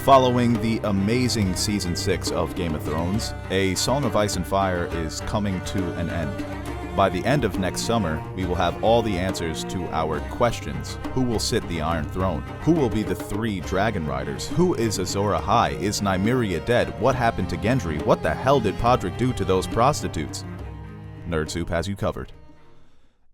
Following the amazing Season 6 of Game of Thrones, A Song of Ice and Fire is coming to an end. By the end of next summer, we will have all the answers to our questions. Who will sit the Iron Throne? Who will be the 3 Dragon Riders? Who is Azor Ahai? Is Nymeria dead? What happened to Gendry? What the hell did Podrick do to those prostitutes? Nerd Soup has you covered.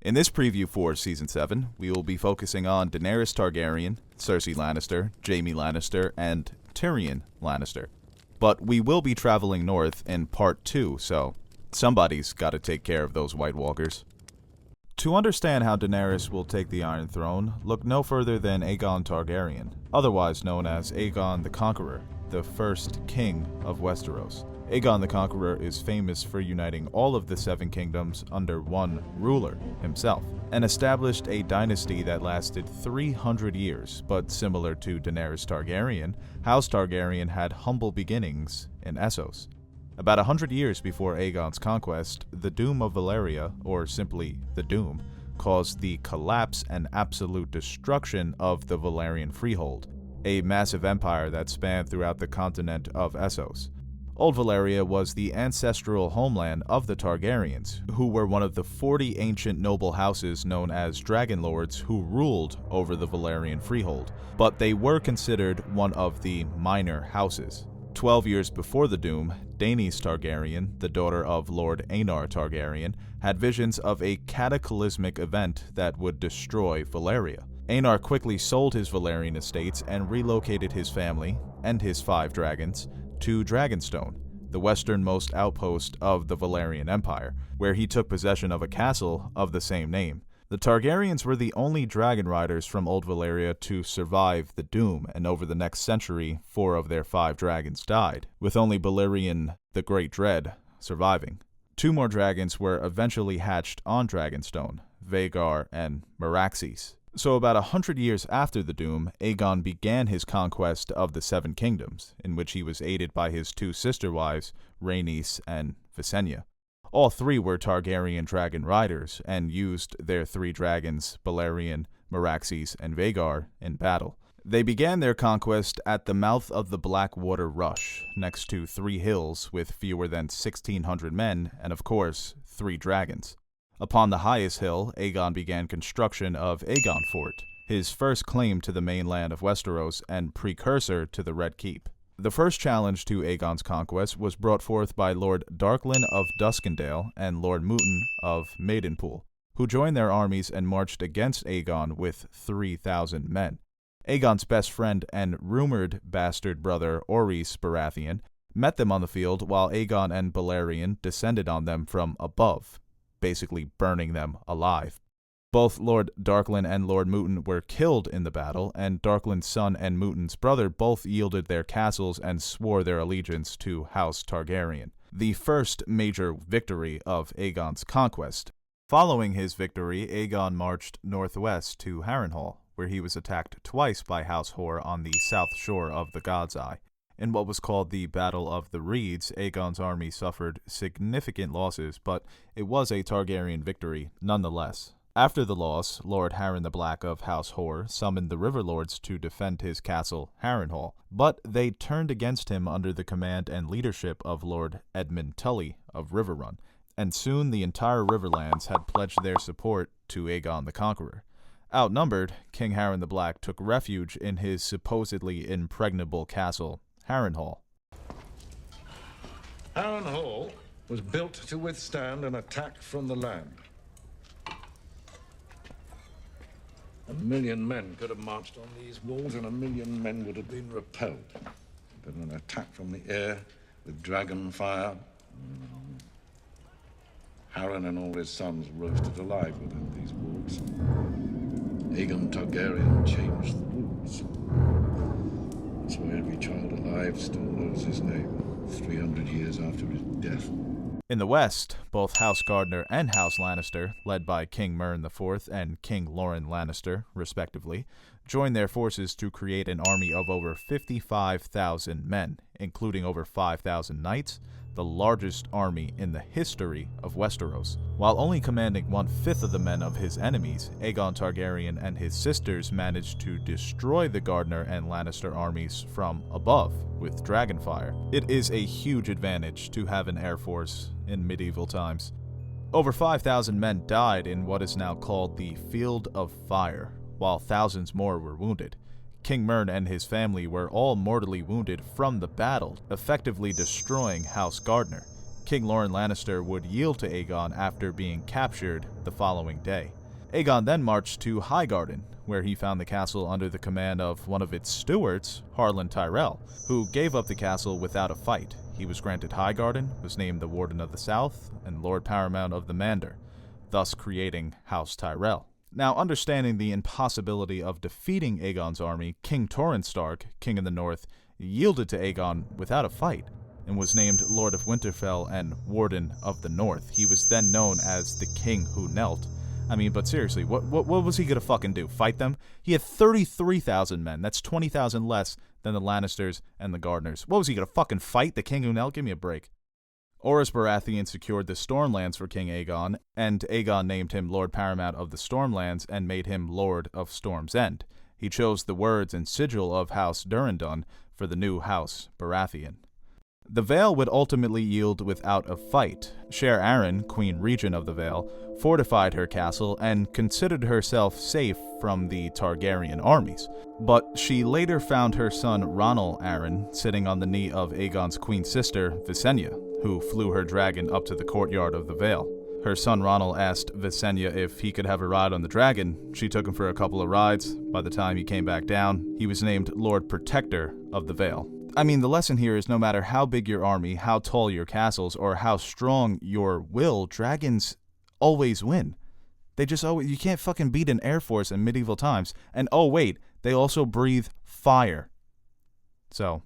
In this preview for Season 7, we will be focusing on Daenerys Targaryen, Cersei Lannister, Jaime Lannister, and Tyrion Lannister. But we will be traveling north in Part 2, so somebody's got to take care of those White Walkers. To understand how Daenerys will take the Iron Throne, look no further than Aegon Targaryen, otherwise known as Aegon the Conqueror, the first king of Westeros. Aegon the Conqueror is famous for uniting all of the 7 kingdoms under one ruler, himself, and established a dynasty that lasted 300 years, but similar to Daenerys Targaryen, House Targaryen had humble beginnings in Essos. About 100 years before Aegon's conquest, the Doom of Valyria, or simply the Doom, caused the collapse and absolute destruction of the Valyrian Freehold, a massive empire that spanned throughout the continent of Essos. Old Valyria was the ancestral homeland of the Targaryens, who were one of the 40 ancient noble houses known as Dragon Lords who ruled over the Valyrian Freehold, but they were considered one of the minor houses. 12 years before the Doom, Daenerys Targaryen, the daughter of Lord Aegon Targaryen, had visions of a cataclysmic event that would destroy Valyria. Aegon quickly sold his Valyrian estates and relocated his family, and his 5 dragons, to Dragonstone, the westernmost outpost of the Valyrian Empire, where he took possession of a castle of the same name. The Targaryens were the only dragon riders from Old Valyria to survive the Doom, and over the next century, 4 of their 5 dragons died, with only Balerion the Great Dread surviving. 2 more dragons were eventually hatched on Dragonstone, Vhagar and Meraxes. So about 100 years after the Doom, Aegon began his conquest of the 7 kingdoms, in which he was aided by his 2 sister wives, Rhaenys and Visenya. All 3 were Targaryen dragon riders, and used their 3 dragons, Balerion, Meraxes, and Vhagar, in battle. They began their conquest at the mouth of the Blackwater Rush, next to 3 hills with fewer than 1,600 men, and of course, 3 dragons. Upon the highest hill, Aegon began construction of Aegon Fort, his first claim to the mainland of Westeros and precursor to the Red Keep. The first challenge to Aegon's conquest was brought forth by Lord Darklyn of Duskendale and Lord Mooten of Maidenpool, who joined their armies and marched against Aegon with 3,000 men. Aegon's best friend and rumored bastard brother Orys Baratheon met them on the field while Aegon and Balerion descended on them from above, basically burning them alive. Both Lord Darklyn and Lord Mooten were killed in the battle, and Darklyn's son and Mooten's brother both yielded their castles and swore their allegiance to House Targaryen, the first major victory of Aegon's conquest. Following his victory, Aegon marched northwest to Harrenhal, where he was attacked twice by House Hoare on the south shore of the God's Eye. In what was called the Battle of the Reeds, Aegon's army suffered significant losses, but it was a Targaryen victory nonetheless. After the loss, Lord Harren the Black of House Hoare summoned the River Lords to defend his castle, Harrenhal, but they turned against him under the command and leadership of Lord Edmund Tully of Riverrun, and soon the entire Riverlands had pledged their support to Aegon the Conqueror. Outnumbered, King Harren the Black took refuge in his supposedly impregnable castle, Harrenhal. Harrenhal was built to withstand an attack from the land. 1,000,000 men could have marched on these walls, and 1,000,000 men would have been repelled. But an attack from the air with dragon fire, Harren and all his sons roasted alive within these walls. Aegon Targaryen changed the rules. That's why every child alive still knows his name, 300 years after his death. In the west, both House Gardner and House Lannister, led by King Mern IV and King Loren Lannister, respectively, joined their forces to create an army of over 55,000 men, including over 5,000 knights, the largest army in the history of Westeros. While only commanding 1/5 of the men of his enemies, Aegon Targaryen and his sisters managed to destroy the Gardner and Lannister armies from above with dragonfire. It is a huge advantage to have an air force in medieval times. Over 5,000 men died in what is now called the Field of Fire, while thousands more were wounded. King Mern and his family were all mortally wounded from the battle, effectively destroying House Gardner. King Loren Lannister would yield to Aegon after being captured the following day. Aegon then marched to Highgarden, where he found the castle under the command of one of its stewards, Harlan Tyrell, who gave up the castle without a fight. He was granted Highgarden, was named the Warden of the South, and Lord Paramount of the Mander, thus creating House Tyrell. Now, understanding the impossibility of defeating Aegon's army, King Torrhen Stark, King of the North, yielded to Aegon without a fight, and was named Lord of Winterfell and Warden of the North. He was then known as the King Who Knelt. I mean, but seriously, what was he gonna fucking do? Fight them? He had 33,000 men. That's 20,000 less than the Lannisters and the Gardners. What was he gonna fucking fight? The King Who Knelt? Give me a break. Orys Baratheon secured the Stormlands for King Aegon, and Aegon named him Lord Paramount of the Stormlands and made him Lord of Storm's End. He chose the words and sigil of House Durrandon for the new House Baratheon. The Vale would ultimately yield without a fight. Sher Aaron, Queen Regent of the Vale, fortified her castle and considered herself safe from the Targaryen armies. But she later found her son Ronal Arryn sitting on the knee of Aegon's queen sister, Visenya, who flew her dragon up to the courtyard of the Vale. Her son Ronal asked Visenya if he could have a ride on the dragon. She took him for a couple of rides. By the time he came back down, he was named Lord Protector of the Vale. I mean, the lesson here is no matter how big your army, how tall your castles, or how strong your will, dragons always win. They just always, you can't fucking beat an air force in medieval times. And oh wait, they also breathe fire. So,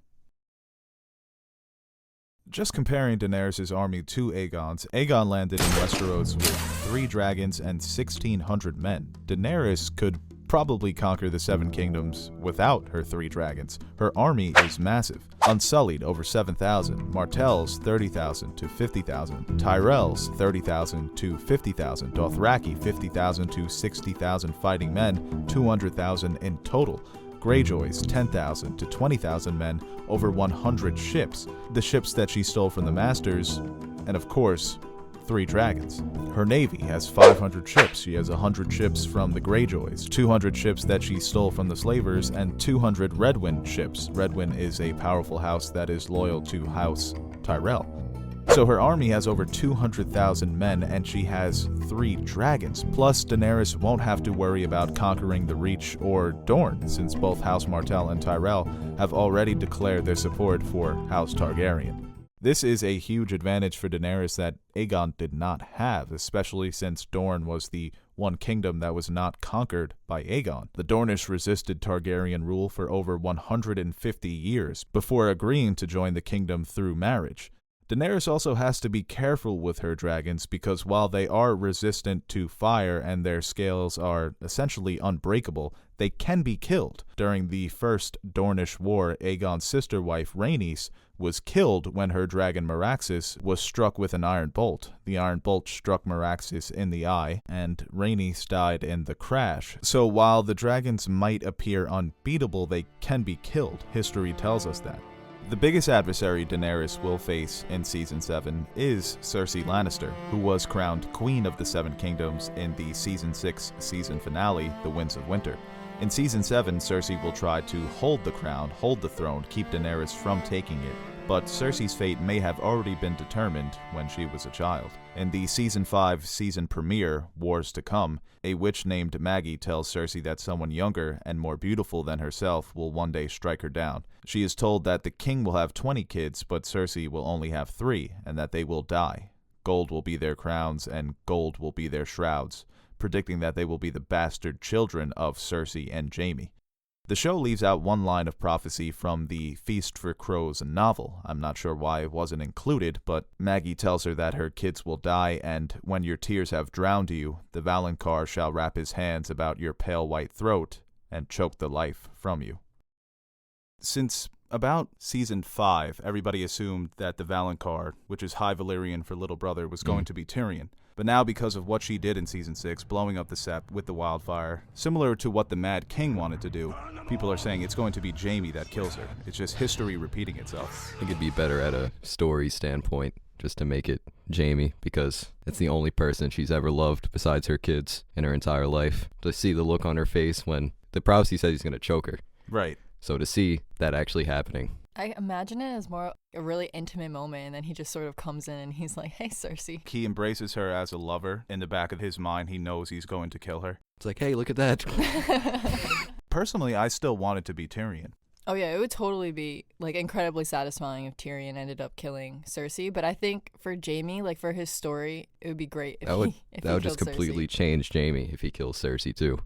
just comparing Daenerys' army to Aegon's, Aegon landed in Westeros with 3 dragons and 1,600 men. Daenerys could probably conquer the 7 kingdoms without her 3 dragons. Her army is massive. Unsullied, over 7,000. Martells, 30,000 to 50,000. Tyrells, 30,000 to 50,000. Dothraki, 50,000 to 60,000 fighting men, 200,000 in total. Greyjoys, 10,000 to 20,000 men, over 100 ships. The ships that she stole from the Masters, and of course, 3 dragons. Her navy has 500 ships. She has 100 ships from the Greyjoys, 200 ships that she stole from the Slavers, and 200 Redwyne ships. Redwyne is a powerful house that is loyal to House Tyrell. So her army has over 200,000 men, and she has 3 dragons. Plus, Daenerys won't have to worry about conquering the Reach or Dorne, since both House Martell and Tyrell have already declared their support for House Targaryen. This is a huge advantage for Daenerys that Aegon did not have, especially since Dorne was the one kingdom that was not conquered by Aegon. The Dornish resisted Targaryen rule for over 150 years before agreeing to join the kingdom through marriage. Daenerys also has to be careful with her dragons because while they are resistant to fire and their scales are essentially unbreakable, they can be killed. During the First Dornish War, Aegon's sister wife Rhaenys was killed when her dragon Meraxes was struck with an iron bolt. The iron bolt struck Meraxes in the eye, and Rhaenys died in the crash. So while the dragons might appear unbeatable, they can be killed. History tells us that. The biggest adversary Daenerys will face in Season 7 is Cersei Lannister, who was crowned Queen of the Seven Kingdoms in the Season 6 season finale, The Winds of Winter. In Season 7, Cersei will try to hold the crown, hold the throne, keep Daenerys from taking it, but Cersei's fate may have already been determined when she was a child. In the Season 5 season premiere, Wars to Come, a witch named Maggie tells Cersei that someone younger and more beautiful than herself will one day strike her down. She is told that the king will have 20 kids, but Cersei will only have 3, and that they will die. Gold will be their crowns, and gold will be their shrouds, predicting that they will be the bastard children of Cersei and Jaime. The show leaves out one line of prophecy from the Feast for Crows novel. I'm not sure why it wasn't included, but Maggie tells her that her kids will die, and when your tears have drowned you, the Valonqar shall wrap his hands about your pale white throat and choke the life from you. Since About season 5, everybody assumed that the Valonqar, which is High Valyrian for little brother, was going to be Tyrion. But now, because of what she did in season 6, blowing up the Sept with the wildfire, similar to what the Mad King wanted to do, people are saying it's going to be Jaime that kills her. It's just history repeating itself. I think it'd be better at a story standpoint just to make it Jaime, because it's the only person she's ever loved besides her kids in her entire life. To see the look on her face when the prophecy says he's going to choke her. Right. So to see that actually happening. I imagine it as more a really intimate moment, and then he just sort of comes in and he's like, hey, Cersei. He embraces her as a lover. In the back of his mind, he knows he's going to kill her. It's like, hey, look at that. Personally, I still want it to be Tyrion. Oh yeah, it would totally be like incredibly satisfying if Tyrion ended up killing Cersei. But I think for Jaime, like for his story, it would be great if that would just killed completely Cersei. change Jaime if he kills Cersei too.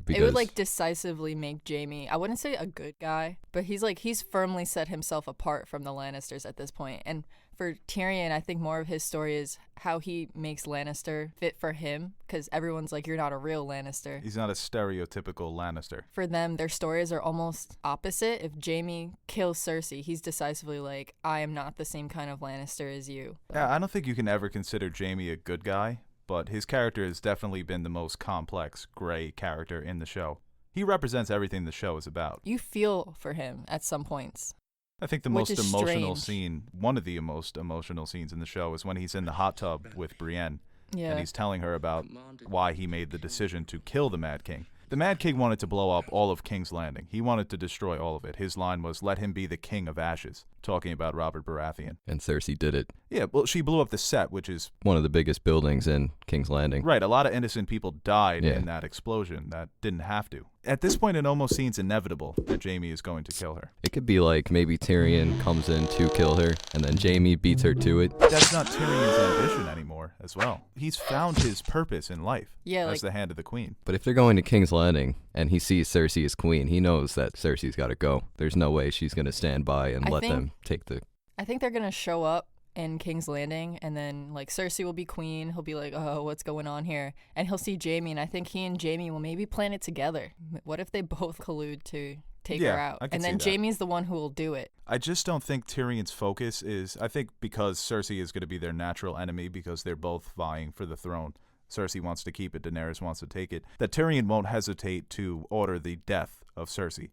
It would like decisively make Jaime, I wouldn't say a good guy, but he's firmly set himself apart from the Lannisters at this point. And for Tyrion, I think more of his story is how he makes Lannister fit for him, because everyone's like, you're not a real Lannister. He's not a stereotypical Lannister. For them, their stories are almost opposite. If Jaime kills Cersei, he's decisively like, I am not the same kind of Lannister as you. Yeah, I don't think you can ever consider Jaime a good guy, but his character has definitely been the most complex, gray character in the show. He represents everything the show is about. You feel for him at some points. I think the Which most is emotional strange. scene, one of the most emotional scenes in the show, is when he's in the hot tub with Brienne, Yeah. and he's telling her about why he made the decision to kill the Mad King. The Mad King wanted to blow up all of King's Landing. He wanted to destroy all of it. His line was, let him be the King of Ashes, talking about Robert Baratheon. And Cersei did it. Yeah, well, she blew up the Sept, which is... One of the biggest buildings in King's Landing. Right, a lot of innocent people died Yeah. in that explosion that didn't have to. At this point, it almost seems inevitable that Jaime is going to kill her. It could be like maybe Tyrion comes in to kill her, and then Jaime beats her to it. That's not Tyrion's ambition anymore, as well. He's found his purpose in life Yeah, as like- the Hand of the Queen. But if they're going to King's Landing, and he sees Cersei as queen, he knows that Cersei's got to go. There's no way she's going to stand by and I let think- them take the... I think they're gonna show up in King's Landing, and then like Cersei will be queen. He'll be like, "Oh, what's going on here?" And he'll see Jaime, and I think he and Jaime will maybe plan it together. What if they both collude to take Yeah, her out, I can and then see that. Jaime's the one who will do it? I just don't think Tyrion's focus is... I think because Cersei is going to be their natural enemy because they're both vying for the throne. Cersei wants to keep it, Daenerys wants to take it. That Tyrion won't hesitate to order the death of Cersei.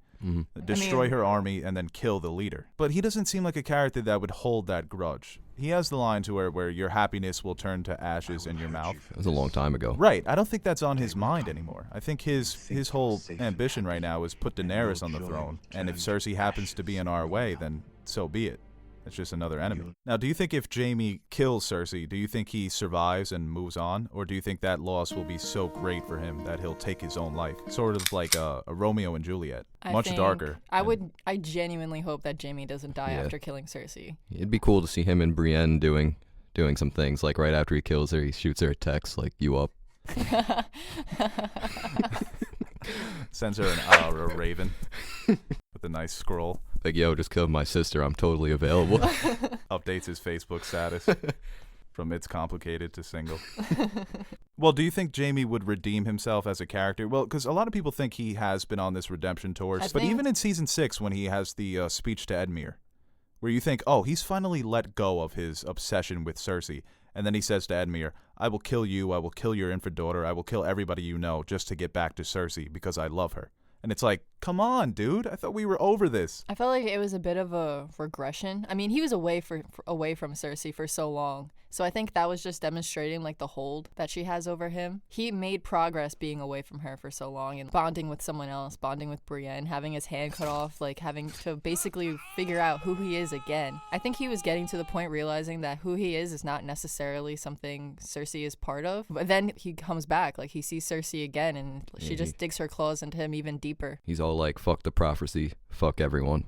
Destroy her army and then kill the leader. But he doesn't seem like a character that would hold that grudge. He has the line to where your happiness will turn to ashes in your mouth. It was a long time ago. Right. I don't think that's on his mind anymore. I think his whole ambition right now is put Daenerys on the throne. And if Cersei happens to be in our way, then so be it. It's just another enemy. Now, do you think if Jaime kills Cersei, do you think he survives and moves on? Or do you think that loss will be so great for him that he'll take his own life? Sort of like a Romeo and Juliet. Much darker. I genuinely hope that Jaime doesn't die Yeah. after killing Cersei. It'd be cool to see him and Brienne doing some things. Like right after he kills her, he shoots her a text like, you up? Sends her a raven with a nice scroll. Like, yo, just killed my sister. I'm totally available. Updates his Facebook status from it's complicated to single. Well, do you think Jaime would redeem himself as a character? Well, because a lot of people think he has been on this redemption tour. But even in season 6, when he has the speech to Edmure, where you think, oh, he's finally let go of his obsession with Cersei. And then he says to Edmure, I will kill you, I will kill your infant daughter, I will kill everybody you know just to get back to Cersei because I love her. And it's like, come on, dude. I thought we were over this. I felt like it was a bit of a regression. I mean, he was away from Cersei for so long. So I think that was just demonstrating like the hold that she has over him. He made progress being away from her for so long and bonding with someone else, bonding with Brienne, having his hand cut off, like having to basically figure out who he is again. I think he was getting to the point realizing that who he is not necessarily something Cersei is part of. But then he comes back, like he sees Cersei again and she just digs her claws into him even deeper. He's all like, fuck the prophecy, fuck everyone.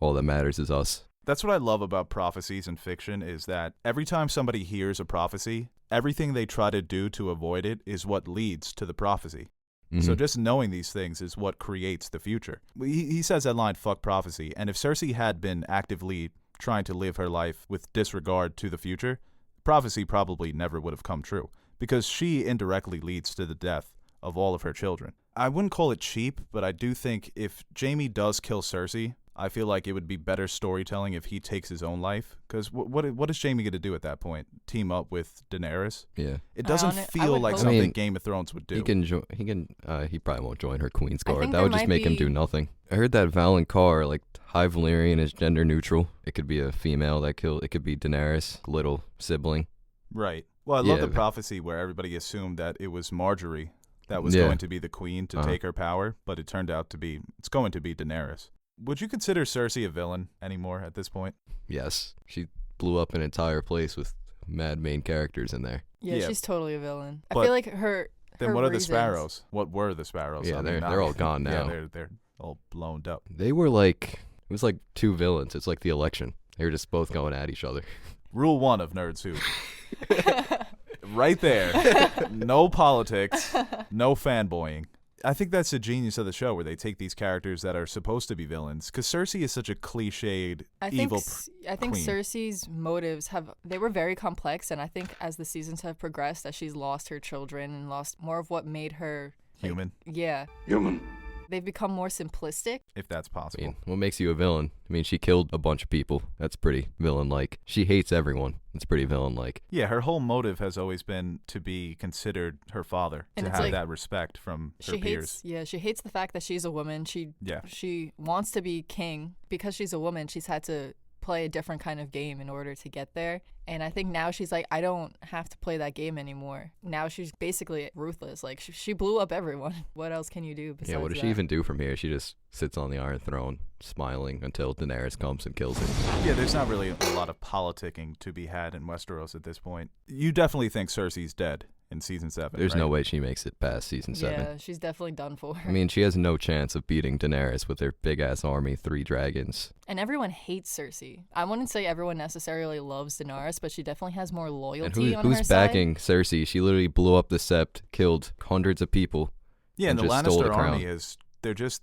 All that matters is us. That's what I love about prophecies in fiction is that every time somebody hears a prophecy, everything they try to do to avoid it is what leads to the prophecy. So just knowing these things is what creates the future. He says that line, fuck prophecy, and if Cersei had been actively trying to live her life with disregard to the future, prophecy probably never would have come true, because she indirectly leads to the death of all of her children. I wouldn't call it cheap, but I do think if Jaime does kill Cersei, I feel like it would be better storytelling if he takes his own life. Because what is Jaime going to do at that point? Team up with Daenerys? Yeah. It doesn't I feel would like hope- something I mean, Game of Thrones would do. He probably won't join her Queen's I Guard. think That there would just might make him do be- nothing. I heard that Valonqar, like High Valyrian, is gender neutral. It could be a female that killed. It could be Daenerys' little sibling. Right. Well, I love Yeah. the prophecy where everybody assumed that it was Marjorie that was Yeah. going to be the queen to take her power, but it turned out it's going to be Daenerys. Would you consider Cersei a villain anymore at this point? Yes, she blew up an entire place with mad main characters in there. Yeah, Yeah. she's totally a villain. I But feel like her. Then her what are the reasons- Sparrows? What were the Sparrows? Yeah, I mean, they're all gone now. Yeah, they're all blown up. They were like, it was like two villains. It's like the election. They were just both going at each other. Rule 1 of Nerd Soup. Right there. No politics, no fanboying. I think that's the genius of the show, where they take these characters that are supposed to be villains. Because Cersei is such a cliched I think evil I think queen. Cersei's motives they were very complex, and I think as the seasons have progressed, as she's lost her children and lost more of what made her Human, yeah, Human. they've become more simplistic. if that's I possible. mean, what makes you a villain? I mean, she killed a bunch of people. That's pretty villain-like. She hates everyone. It's pretty villain-like. Yeah, her whole motive has always been to be considered her father, And to it's have like- that respect from her She peers. she hates the fact that she's a woman. Yeah. She wants to be king. Because she's a woman, she's had to play a different kind of game in order to get there. And I think now she's like, I don't have to play that game anymore. Now she's basically ruthless. Like, she blew up everyone. What else can you do besides Yeah, what does that? she even do from here? She just sits on the Iron Throne, smiling until Daenerys comes and kills her. Yeah, there's not really a lot of politicking to be had in Westeros at this point. You definitely think Cersei's dead in season 7. There's right? no way she makes it past season 7. Yeah, she's definitely done for. I mean, she has no chance of beating Daenerys with her big-ass army, 3 dragons. And everyone hates Cersei. I wouldn't say everyone necessarily loves Daenerys, but she definitely has more And loyalty on her who's side. backing Cersei? She literally blew up the Sept, killed hundreds of people. Yeah, and the just stole Lannister the crown. army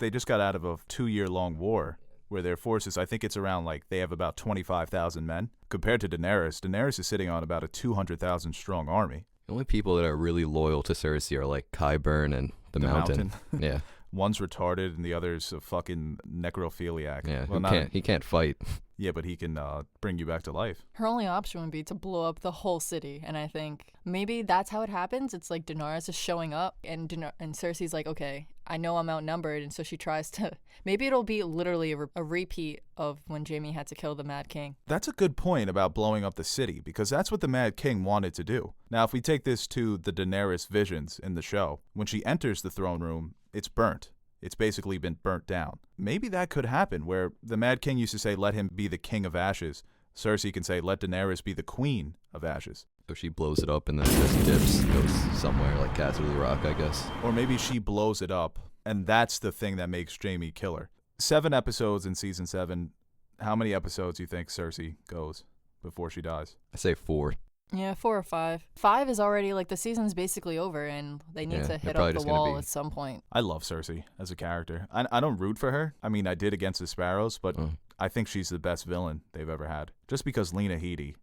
they just got out of a 2-year-long war where their forces, I think it's around they have about 25,000 men. Compared to Daenerys is sitting on about a 200,000 strong army. The only people that are really loyal to Cersei are like Qyburn and the Mountain. Yeah, One's retarded and the other's a fucking necrophiliac. yeah. Well, He can't fight. Yeah, but he can bring you back to life. Her only option would be to blow up the whole city, and I think maybe that's how it happens. It's like Daenerys is showing up, and Cersei's like, okay, I know I'm outnumbered, and so she tries to. Maybe it'll be literally a repeat of when Jaime had to kill the Mad King. That's a good point about blowing up the city, because that's what the Mad King wanted to do. Now, if we take this to the Daenerys visions in the show, when she enters the throne room, it's burnt. It's basically been burnt down. Maybe that could happen, where the Mad King used to say, let him be the king of ashes. Cersei can say, let Daenerys be the queen of ashes. So she blows it up and then just dips, goes somewhere like Casterly Rock, I guess. Or maybe she blows it up, and that's the thing that makes Jaime kill her. 7 episodes in season 7. How many episodes do you think Cersei goes before she dies? I say 4. Yeah, 4 or 5. 5 is already the season's basically over, and they need Yeah, to they're hit probably up the just gonna wall be- at some point. I love Cersei as a character. I don't root for her. I mean, I did against the Sparrows, but Oh. I think she's the best villain they've ever had. Just because Lena Headey,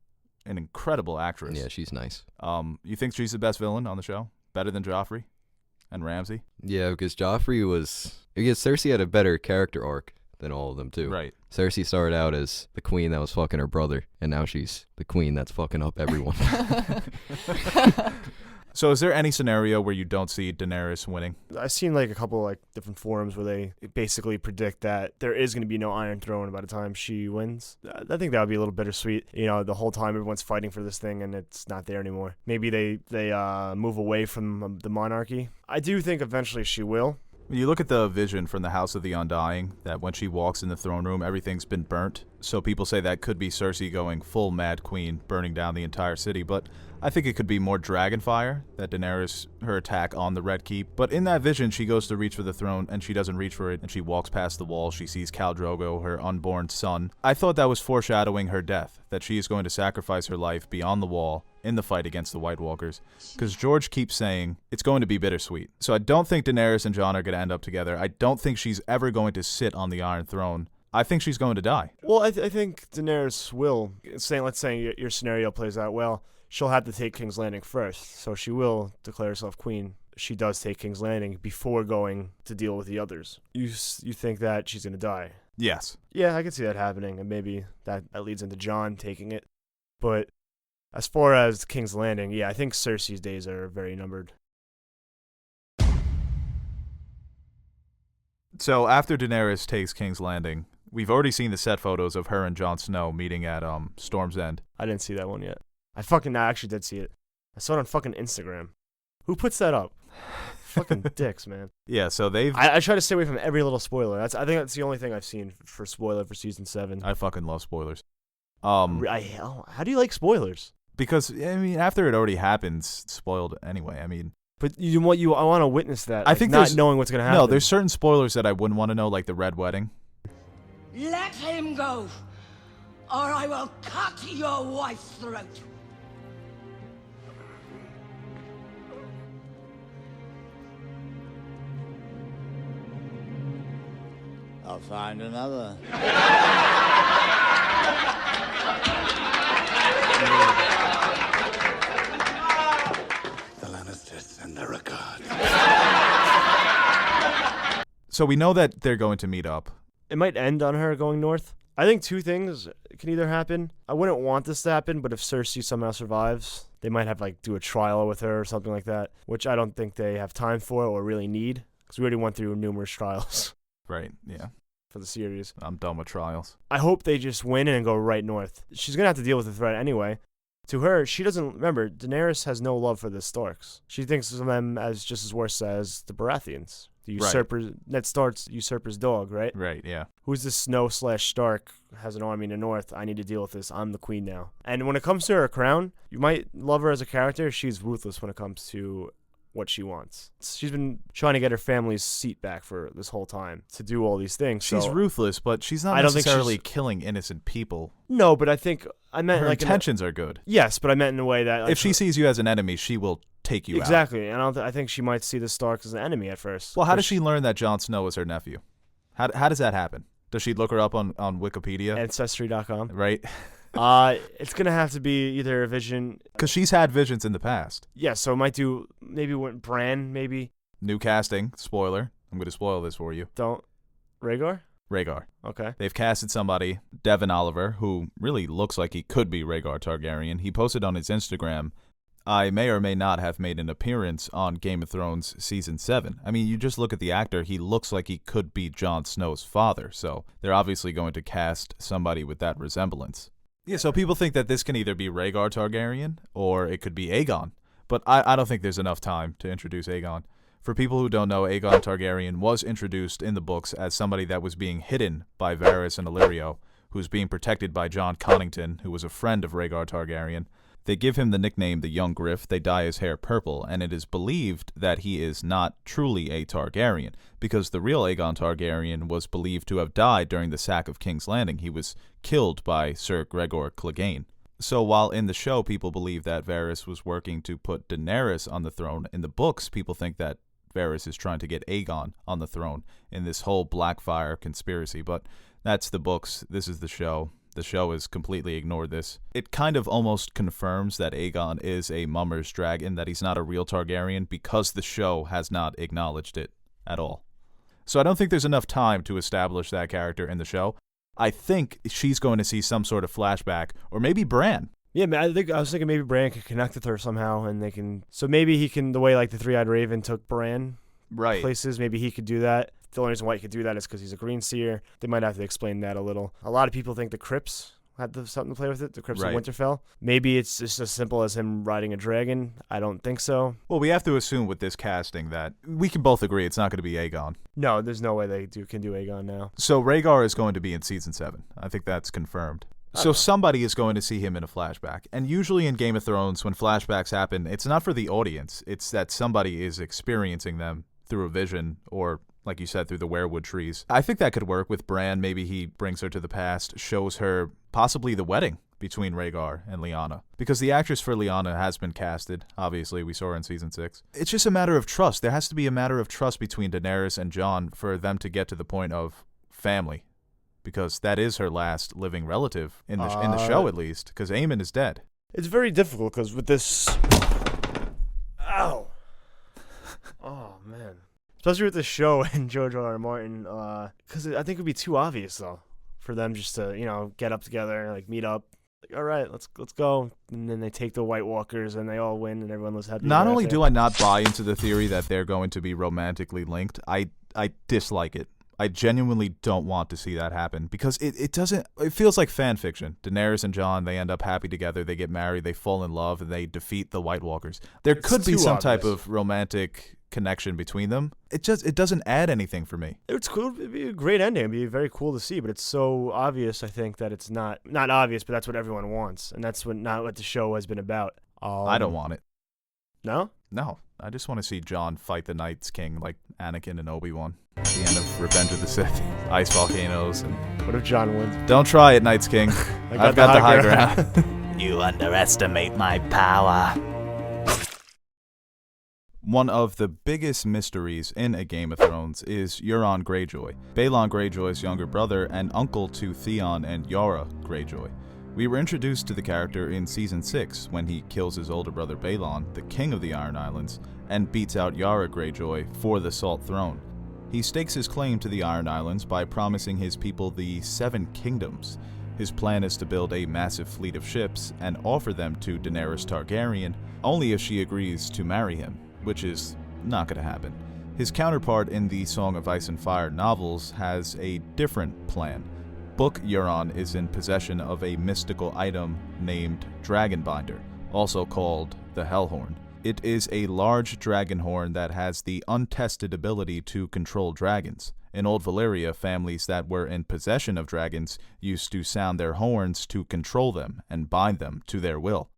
an incredible actress. Yeah, she's nice. You think she's the best villain on the show? Better than Joffrey and Ramsay? Yeah, because Cersei had a better character arc than all of them too. Right. Cersei started out as the queen that was fucking her brother, and now she's the queen that's fucking up everyone. So is there any scenario where you don't see Daenerys winning? I've seen a couple different forums where they basically predict that there is going to be no Iron Throne by the time she wins. I think that would be a little bittersweet. The whole time everyone's fighting for this thing and it's not there anymore. Maybe they move away from the monarchy. I do think eventually she will. You look at the vision from the House of the Undying, that when she walks in the throne room, everything's been burnt. So people say that could be Cersei going full Mad Queen, burning down the entire city. But I think it could be more Dragonfire, that Daenerys, her attack on the Red Keep. But in that vision, she goes to reach for the throne, and she doesn't reach for it, and she walks past the wall. She sees Khal Drogo, her unborn son. I thought that was foreshadowing her death, that she is going to sacrifice her life beyond the wall in the fight against the White Walkers, because George keeps saying it's going to be bittersweet. So I don't think Daenerys and Jon are going to end up together. I don't think she's ever going to sit on the Iron Throne. I think she's going to die. Well, I think Daenerys will. Let's say your scenario plays out well. She'll have to take King's Landing first, so she will declare herself queen. She does take King's Landing before going to deal with the others. You think that she's going to die? Yes. Yeah, I can see that happening, and maybe that leads into Jon taking it. But as far as King's Landing, yeah, I think Cersei's days are very numbered. So after Daenerys takes King's Landing, we've already seen the set photos of her and Jon Snow meeting at Storm's End. I didn't see that one yet. I actually did see it. I saw it on fucking Instagram. Who puts that up? Fucking dicks, man. Yeah, so they've... I try to stay away from every little spoiler. I think that's the only thing I've seen for spoiler for season 7. I fucking love spoilers. How do you like spoilers? Because, I mean, after it already happens, spoiled anyway. I mean... But I want to witness that. I think not knowing what's going to happen. No, there's certain spoilers that I wouldn't want to know, like the Red Wedding. Let him go, or I will cut your wife's throat. I'll find another. The Lannisters send their regards. So we know that they're going to meet up. It might end on her going north. I think two things can either happen. I wouldn't want this to happen, but if Cersei somehow survives, they might have do a trial with her or something like that, which I don't think they have time for or really need, because we already went through numerous trials. Right, yeah. For the series. I'm done with trials. I hope they just win and go right north. She's going to have to deal with the threat anyway. To her, she doesn't... Remember, Daenerys has no love for the Starks. She thinks of them as just as worse as the Baratheons. The usurpers... Right. Ned Stark's usurper's dog, right? Right, yeah. Who's this Snow/Stark, has an army in the north. I need to deal with this. I'm the queen now. And when it comes to her crown, you might love her as a character. She's ruthless when it comes to what she wants. She's been trying to get her family's seat back for this whole time to do all these things. She's ruthless, but she's not necessarily killing innocent people. No, but I meant her intentions are good. Yes, but I meant in a way that if she sees you as an enemy, she will take you out. Exactly, and I think she might see the Starks as an enemy at first. Well, how does she learn that Jon Snow is her nephew? How does that happen? Does she look her up on Wikipedia? Ancestry.com. Right. It's gonna have to be either a vision, because she's had visions in the past. Yeah, so it might do maybe Bran, maybe new casting. Spoiler. I'm gonna spoil this for you. Don't. Rhaegar. Okay. They've casted somebody, Devon Oliver, who really looks like he could be Rhaegar Targaryen. He posted on his Instagram, "I may or may not have made an appearance on Game of Thrones Season 7. I mean, you just look at the actor, he looks like he could be Jon Snow's father, so they're obviously going to cast somebody with that resemblance. Yeah, so people think that this can either be Rhaegar Targaryen or it could be Aegon, but I don't think there's enough time to introduce Aegon. For people who don't know, Aegon Targaryen was introduced in the books as somebody that was being hidden by Varys and Illyrio, who's being protected by Jon Connington, who was a friend of Rhaegar Targaryen. They give him the nickname the Young Griff, they dye his hair purple, and it is believed that he is not truly a Targaryen, because the real Aegon Targaryen was believed to have died during the sack of King's Landing. He was killed by Sir Gregor Clegane. So while in the show people believe that Varys was working to put Daenerys on the throne, in the books people think that Varys is trying to get Aegon on the throne in this whole Blackfyre conspiracy, but that's the books, this is the show. The show has completely ignored this. It kind of almost confirms that Aegon is a mummer's dragon, that he's not a real Targaryen, because the show has not acknowledged it at all. So I don't think there's enough time to establish that character in the show. I think she's going to see some sort of flashback, or maybe Bran. Yeah, I was thinking maybe Bran could connect with her somehow, and they can. So maybe he can, the way the Three-Eyed Raven took Bran places. Maybe he could do that. The only reason why he could do that is because he's a green seer. They might have to explain that a little. A lot of people think the Crypts had something to play with it, the Crypts of Winterfell. Maybe it's just as simple as him riding a dragon. I don't think so. Well, we have to assume with this casting that we can both agree it's not going to be Aegon. No, there's no way they can do Aegon now. So Rhaegar is going to be in Season 7. I think that's confirmed. So somebody is going to see him in a flashback. And usually in Game of Thrones, when flashbacks happen, it's not for the audience. It's that somebody is experiencing them through a vision or, like you said, through the weirwood trees. I think that could work with Bran. Maybe he brings her to the past, shows her possibly the wedding between Rhaegar and Lyanna. Because the actress for Lyanna has been casted. Obviously, we saw her in Season 6. It's just a matter of trust. There has to be a matter of trust between Daenerys and Jon for them to get to the point of family. Because that is her last living relative, in the show at least, because Aemon is dead. It's very difficult, because with this... Ow! Oh, man. especially with the show and George R. R. Martin, because I think it would be too obvious though for them just to get up together, like meet up. Like, all right, let's go, and then they take the White Walkers and they all win and everyone lives happy. Not only do I not buy into the theory that they're going to be romantically linked, I dislike it. I genuinely don't want to see that happen because it feels like fan fiction. Daenerys and Jon, they end up happy together, they get married, they fall in love, and they defeat the White Walkers. There could be some type of romantic connection between them. It doesn't add anything for me. It's cool. It'd be a great ending. It'd be very cool to see, but it's so obvious. I think that it's not obvious, but that's what everyone wants, and that's not what the show has been about. I don't want it. No? No. I just want to see Jon fight the Night's King like Anakin and Obi-Wan. At the end of Revenge of the Sith. Ice volcanoes. And what if Jon wins? Don't try it, Night's King. I've got the high ground. You underestimate my power. One of the biggest mysteries in A Game of Thrones is Euron Greyjoy, Balon Greyjoy's younger brother and uncle to Theon and Yara Greyjoy. We were introduced to the character in Season 6 when he kills his older brother Balon, the king of the Iron Islands, and beats out Yara Greyjoy for the Salt Throne. He stakes his claim to the Iron Islands by promising his people the 7 kingdoms. His plan is to build a massive fleet of ships and offer them to Daenerys Targaryen only if she agrees to marry him, which is not going to happen. His counterpart in the Song of Ice and Fire novels has a different plan. Book Euron is in possession of a mystical item named Dragonbinder, also called the Hellhorn. It is a large dragon horn that has the untested ability to control dragons. In Old Valyria, families that were in possession of dragons used to sound their horns to control them and bind them to their will.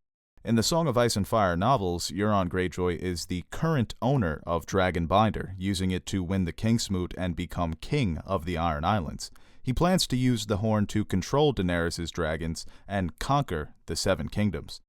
In the Song of Ice and Fire novels, Euron Greyjoy is the current owner of Dragonbinder, using it to win the Kingsmoot and become king of the Iron Islands. He plans to use the horn to control Daenerys' dragons and conquer the 7 kingdoms.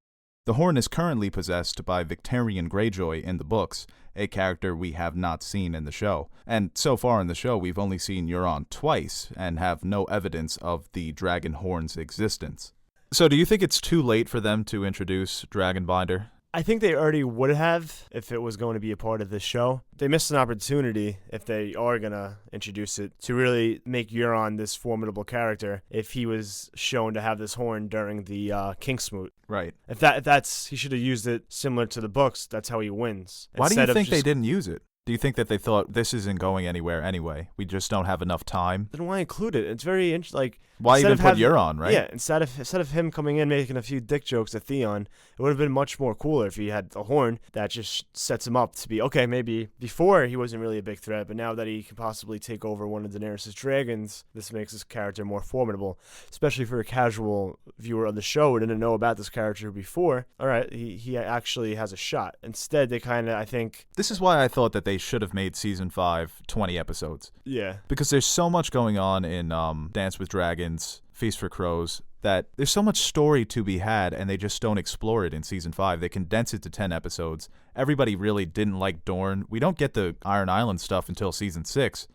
The horn is currently possessed by Tyrion Greyjoy in the books, a character we have not seen in the show. And so far in the show, we've only seen Euron twice and have no evidence of the dragon horn's existence. So do you think it's too late for them to introduce Dragonbinder? I think they already would have if it was going to be a part of this show. They missed an opportunity, if they are going to introduce it, to really make Euron this formidable character if he was shown to have this horn during the Kingsmoot. Right. If that's he should have used it similar to the books. That's how he wins. Why do you think they didn't use it? Do you think that they thought this isn't going anywhere anyway? We just don't have enough time? Then why include it? It's very interesting. Like, why even put Euron, right? Yeah, instead of him coming in making a few dick jokes at Theon, it would have been much more cooler if he had a horn that just sets him up to be, okay, maybe before he wasn't really a big threat, but now that he can possibly take over one of Daenerys' dragons, this makes his character more formidable, especially for a casual viewer of the show who didn't know about this character before. All right, he actually has a shot. Instead, they kind of, I think... This is why I thought that they should have made Season 5 20 episodes. Yeah. Because there's so much going on in Dance with Dragons, Feast for Crows, that there's so much story to be had, and they just don't explore it in Season 5. They condense it to 10 episodes. Everybody really didn't like Dorne. We don't get the Iron Island stuff until Season 6,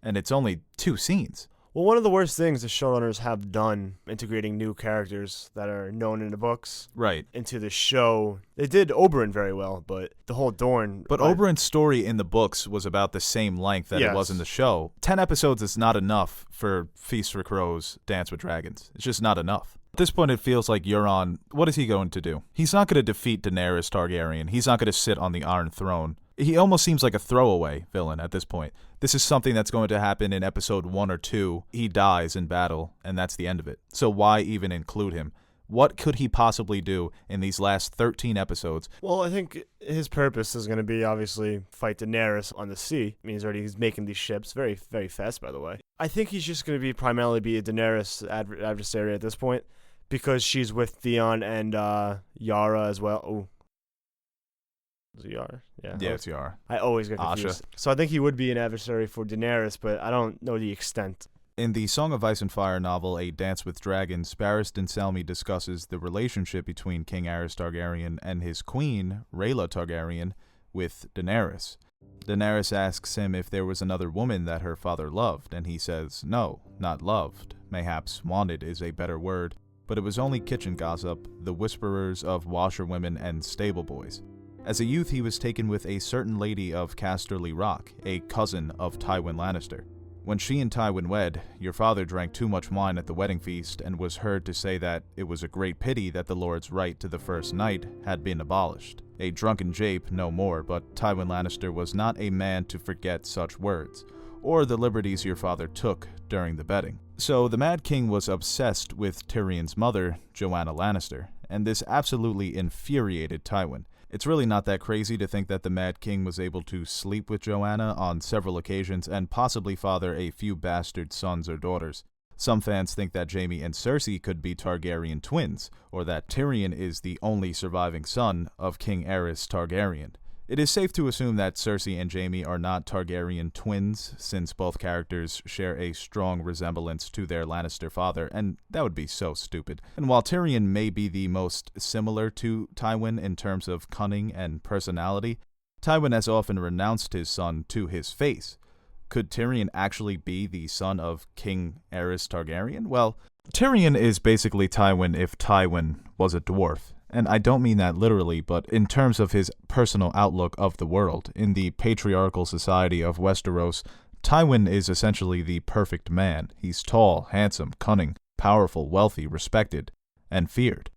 and it's only 2 scenes. Well, one of the worst things the showrunners have done, integrating new characters that are known in the books into the show. They did Oberyn very well, but the whole Dorne... But Oberyn's story in the books was about the same length that it was in the show. 10 episodes is not enough for Feast for Crows, Dance with Dragons. It's just not enough. At this point, it feels like Euron, what is he going to do? He's not going to defeat Daenerys Targaryen. He's not going to sit on the Iron Throne. He almost seems like a throwaway villain at this point. This is something that's going to happen in episode 1 or 2. He dies in battle, and that's the end of it. So why even include him? What could he possibly do in these last 13 episodes? Well, I think his purpose is going to be, obviously, fight Daenerys on the sea. I mean, he's making these ships very, very fast, by the way. I think he's just going to primarily be a Daenerys adversary at this point, because she's with Theon and Yara as well. Oh. Is it Yara? Yeah, it's Yara. I always get confused. Asha. So I think he would be an adversary for Daenerys, but I don't know the extent. In the Song of Ice and Fire novel, A Dance with Dragons, Barristan Selmy discusses the relationship between King Aerys Targaryen and his queen, Rhaella Targaryen, with Daenerys. Daenerys asks him if there was another woman that her father loved, and he says, no, not loved. Mayhaps wanted is a better word, but it was only kitchen gossip, the whisperers of washerwomen and stable boys. As a youth, he was taken with a certain lady of Casterly Rock, a cousin of Tywin Lannister. When she and Tywin wed, your father drank too much wine at the wedding feast and was heard to say that it was a great pity that the Lord's right to the first night had been abolished. A drunken jape, no more, but Tywin Lannister was not a man to forget such words, or the liberties your father took during the bedding. So the Mad King was obsessed with Tyrion's mother, Joanna Lannister, and this absolutely infuriated Tywin. It's really not that crazy to think that the Mad King was able to sleep with Joanna on several occasions and possibly father a few bastard sons or daughters. Some fans think that Jaime and Cersei could be Targaryen twins, or that Tyrion is the only surviving son of King Aerys Targaryen. It is safe to assume that Cersei and Jaime are not Targaryen twins, since both characters share a strong resemblance to their Lannister father, and that would be so stupid. And while Tyrion may be the most similar to Tywin in terms of cunning and personality, Tywin has often renounced his son to his face. Could Tyrion actually be the son of King Aerys Targaryen? Well, Tyrion is basically Tywin if Tywin was a dwarf. And I don't mean that literally, but in terms of his personal outlook of the world. In the patriarchal society of Westeros, Tywin is essentially the perfect man. He's tall, handsome, cunning, powerful, wealthy, respected, and feared.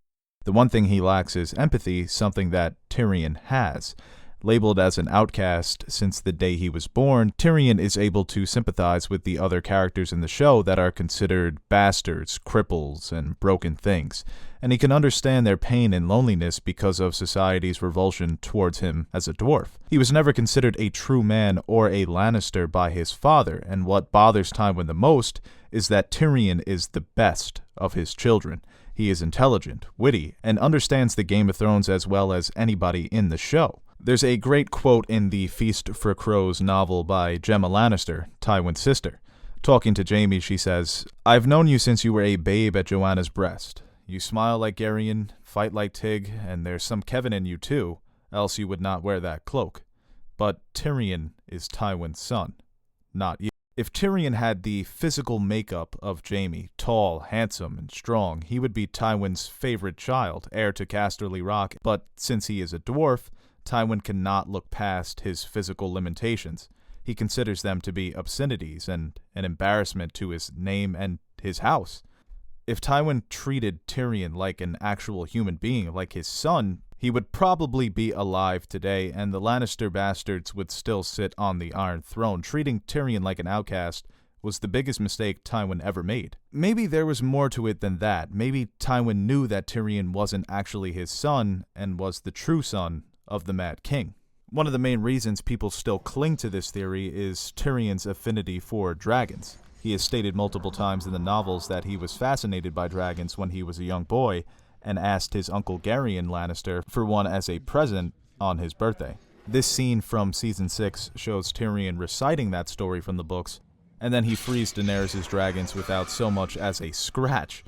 The one thing he lacks is empathy, something that Tyrion has. Labeled as an outcast since the day he was born, Tyrion is able to sympathize with the other characters in the show that are considered bastards, cripples, and broken things, and he can understand their pain and loneliness because of society's revulsion towards him as a dwarf. He was never considered a true man or a Lannister by his father, and what bothers Tywin the most is that Tyrion is the best of his children. He is intelligent, witty, and understands the Game of Thrones as well as anybody in the show. There's a great quote in the Feast for Crows novel by Gemma Lannister, Tywin's sister. Talking to Jaime, she says, "I've known you since you were a babe at Joanna's breast. You smile like Garyon, fight like Tig, and there's some Kevin in you too, else you would not wear that cloak. But Tyrion is Tywin's son, not you." If Tyrion had the physical makeup of Jaime, tall, handsome, and strong, he would be Tywin's favorite child, heir to Casterly Rock, but since he is a dwarf, Tywin cannot look past his physical limitations. He considers them to be obscenities and an embarrassment to his name and his house. If Tywin treated Tyrion like an actual human being, like his son, he would probably be alive today, and the Lannister bastards would still sit on the Iron Throne. Treating Tyrion like an outcast was the biggest mistake Tywin ever made. Maybe there was more to it than that. Maybe Tywin knew that Tyrion wasn't actually his son and was the true son of the Mad King. One of the main reasons people still cling to this theory is Tyrion's affinity for dragons. He has stated multiple times in the novels that he was fascinated by dragons when he was a young boy and asked his uncle Garyon Lannister for one as a present on his birthday. This scene from Season 6 shows Tyrion reciting that story from the books, and then he frees Daenerys' dragons without so much as a scratch.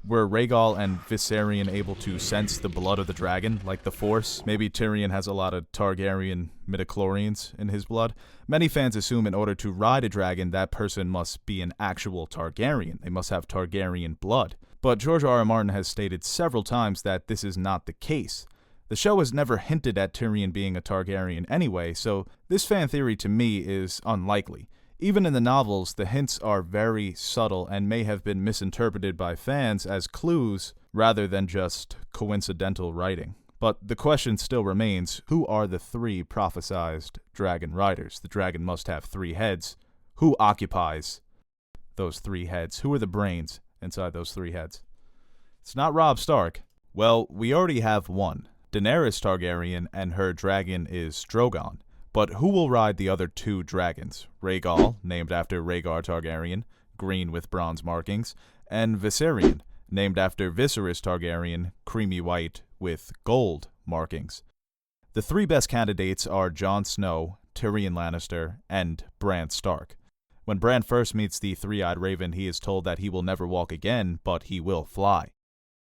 Were Rhaegal and Viserion able to sense the blood of the dragon, like the Force? Maybe Tyrion has a lot of Targaryen midichlorians in his blood. Many fans assume in order to ride a dragon, that person must be an actual Targaryen. They must have Targaryen blood. But George R. R. Martin has stated several times that this is not the case. The show has never hinted at Tyrion being a Targaryen anyway, so this fan theory to me is unlikely. Even in the novels, the hints are very subtle and may have been misinterpreted by fans as clues rather than just coincidental writing. But the question still remains, who are the three prophesized dragon riders? The dragon must have 3 heads. Who occupies those 3 heads? Who are the brains inside those 3 heads? It's not Robb Stark. Well, we already have one. Daenerys Targaryen, and her dragon is Drogon. But who will ride the other 2 dragons? Rhaegal, named after Rhaegar Targaryen, green with bronze markings, and Viserion, named after Viserys Targaryen, creamy white with gold markings. The 3 best candidates are Jon Snow, Tyrion Lannister, and Bran Stark. When Bran first meets the 3-eyed raven, he is told that he will never walk again, but he will fly.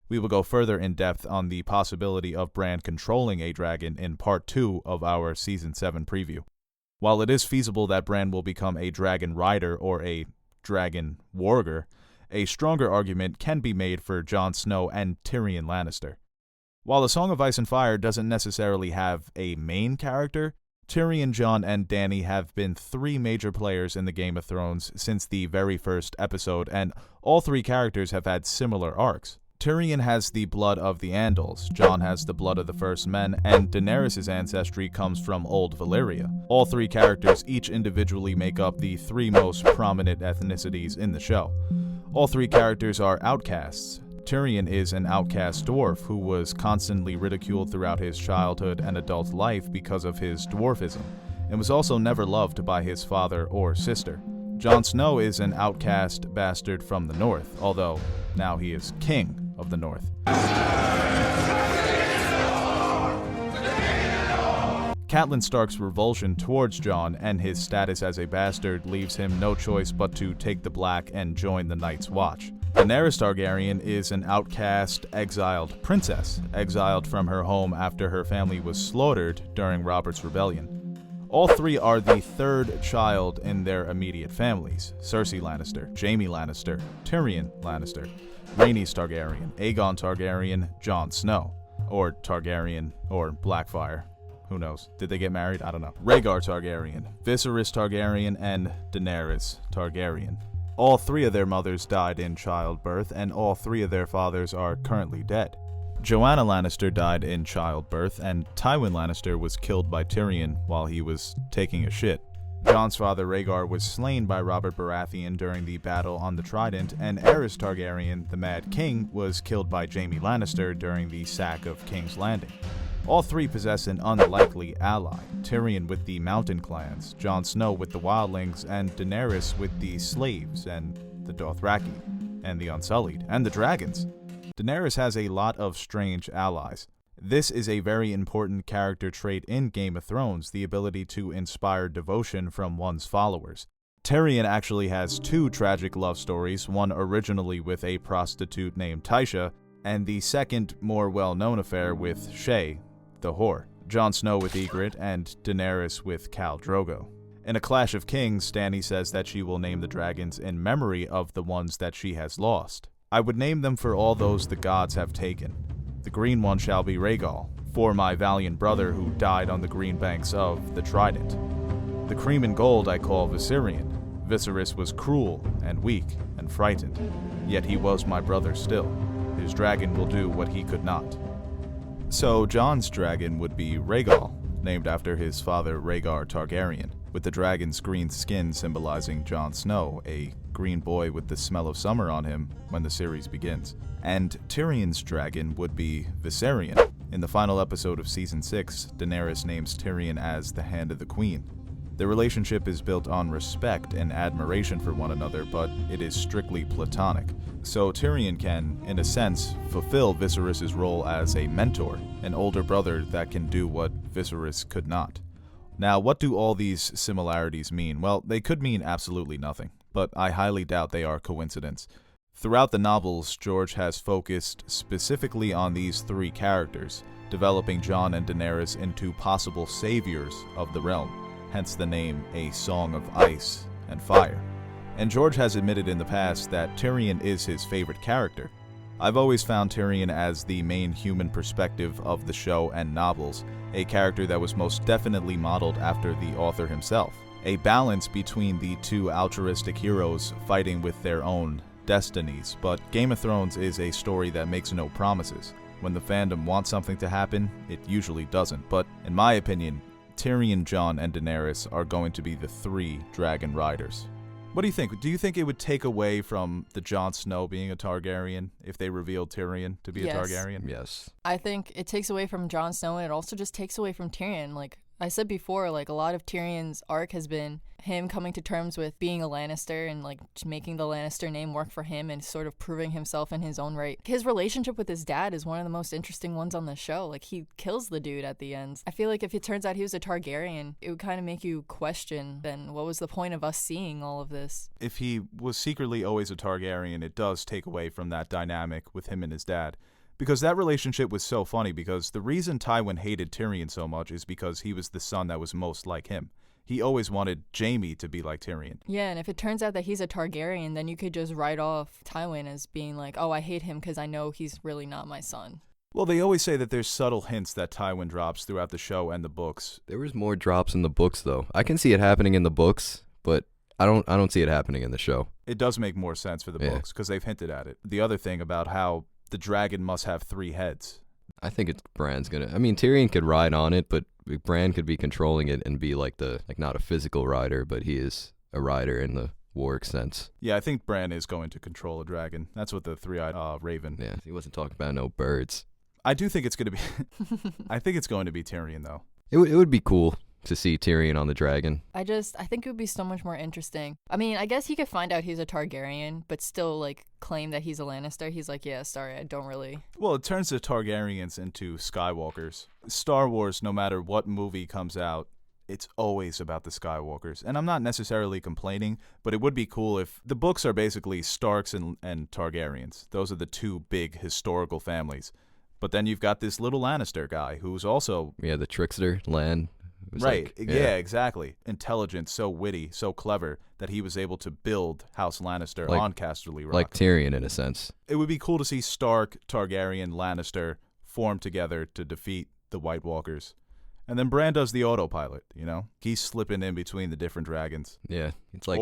We will go further in depth on the possibility of Bran controlling a dragon in Part 2 of our Season 7 preview. While it is feasible that Bran will become a dragon rider or a dragon warger, a stronger argument can be made for Jon Snow and Tyrion Lannister. While The Song of Ice and Fire doesn't necessarily have a main character, Tyrion, Jon, and Dany have been three major players in the Game of Thrones since the very first episode, and all three characters have had similar arcs. Tyrion has the blood of the Andals, Jon has the blood of the First Men, and Daenerys' ancestry comes from Old Valyria. All three characters each individually make up the three most prominent ethnicities in the show. All three characters are outcasts. Tyrion is an outcast dwarf who was constantly ridiculed throughout his childhood and adult life because of his dwarfism, and was also never loved by his father or sister. Jon Snow is an outcast bastard from the north, although now he is king of the north. Catelyn Stark's revulsion towards Jon and his status as a bastard leaves him no choice but to take the black and join the Night's Watch. Daenerys Targaryen is an outcast, exiled princess, exiled from her home after her family was slaughtered during Robert's Rebellion. All three are the third child in their immediate families: Cersei Lannister, Jaime Lannister, Tyrion Lannister, Rhaenys Targaryen, Aegon Targaryen, Jon Snow, or Targaryen, or Blackfyre. Who knows? Did they get married? I don't know. Rhaegar Targaryen, Viserys Targaryen, and Daenerys Targaryen. All three of their mothers died in childbirth, and all three of their fathers are currently dead. Joanna Lannister died in childbirth, and Tywin Lannister was killed by Tyrion while he was taking a shit. Jon's father Rhaegar was slain by Robert Baratheon during the battle on the Trident, and Aerys Targaryen, the Mad King, was killed by Jaime Lannister during the sack of King's Landing. All three possess an unlikely ally: Tyrion with the Mountain Clans, Jon Snow with the Wildlings, and Daenerys with the Slaves, and the Dothraki, and the Unsullied, and the Dragons. Daenerys has a lot of strange allies. This is a very important character trait in Game of Thrones, the ability to inspire devotion from one's followers. Tyrion actually has two tragic love stories, one originally with a prostitute named Tysha, and the second, more well-known affair with Shae, the whore. Jon Snow with Ygritte, and Daenerys with Khal Drogo. In A Clash of Kings, Dany says that she will name the dragons in memory of the ones that she has lost. I would name them for all those the gods have taken. The green one shall be Rhaegal, for my valiant brother who died on the green banks of the Trident. The cream and gold I call Viserion. Viserys was cruel and weak and frightened, yet he was my brother still. His dragon will do what he could not. So Jon's dragon would be Rhaegal, named after his father Rhaegar Targaryen, with the dragon's green skin symbolizing Jon Snow, a green boy with the smell of summer on him when the series begins. And Tyrion's dragon would be Viserion. In the final episode of Season 6, Daenerys names Tyrion as the Hand of the Queen. Their relationship is built on respect and admiration for one another, but it is strictly platonic. So Tyrion can, in a sense, fulfill Viserys' role as a mentor, an older brother that can do what Viserys could not. Now, what do all these similarities mean? Well, they could mean absolutely nothing, but I highly doubt they are coincidence. Throughout the novels, George has focused specifically on these three characters, developing Jon and Daenerys into possible saviors of the realm, hence the name A Song of Ice and Fire. And George has admitted in the past that Tyrion is his favorite character. I've always found Tyrion as the main human perspective of the show and novels, a character that was most definitely modeled after the author himself. A balance between the two altruistic heroes fighting with their own destinies, but Game of Thrones is a story that makes no promises. When the fandom wants something to happen, it usually doesn't, but in my opinion, Tyrion, Jon, and Daenerys are going to be the three dragon riders. What do you think? Do you think it would take away from the Jon Snow being a Targaryen if they revealed Tyrion to be a Targaryen? Yes. I think it takes away from Jon Snow, and it also just takes away from Tyrion. Like I said before, like a lot of Tyrion's arc has been him coming to terms with being a Lannister and like making the Lannister name work for him and sort of proving himself in his own right. His relationship with his dad is one of the most interesting ones on the show. Like he kills the dude at the end. I feel like if it turns out he was a Targaryen, it would kind of make you question then what was the point of us seeing all of this? If he was secretly always a Targaryen, it does take away from that dynamic with him and his dad. Because that relationship was so funny, because the reason Tywin hated Tyrion so much is because he was the son that was most like him. He always wanted Jaime to be like Tyrion. Yeah, and if it turns out that he's a Targaryen, then you could just write off Tywin as being like, oh, I hate him because I know he's really not my son. Well, they always say that there's subtle hints that Tywin drops throughout the show and the books. There was more drops in the books, though. I can see it happening in the books, but I don't see it happening in the show. It does make more sense for the books because they've hinted at it. The other thing about how the dragon must have 3 heads. I think Bran's gonna. I mean, Tyrion could ride on it, but Bran could be controlling it and be like not a physical rider, but he is a rider in the warwick sense. Yeah, I think Bran is going to control a dragon. That's what the 3-eyed raven. Yeah, he wasn't talking about no birds. I do think it's going to be. I think it's going to be Tyrion though. It would be cool to see Tyrion on the dragon. I think it would be so much more interesting. I mean, I guess he could find out he's a Targaryen, but still, like, claim that he's a Lannister. He's like, yeah, sorry, I don't really. Well, it turns the Targaryens into Skywalkers. Star Wars, no matter what movie comes out, it's always about the Skywalkers. And I'm not necessarily complaining, but it would be cool if the books are basically Starks and Targaryens. Those are the 2 big historical families. But then you've got this little Lannister guy who's also... Yeah, the trickster, Lan. Right, yeah, exactly. Intelligent, so witty, so clever that he was able to build House Lannister on Casterly Rock. Like Tyrion, in a sense. It would be cool to see Stark, Targaryen, Lannister form together to defeat the White Walkers. And then Bran does the autopilot, you know? He's slipping in between the different dragons. Yeah, it's like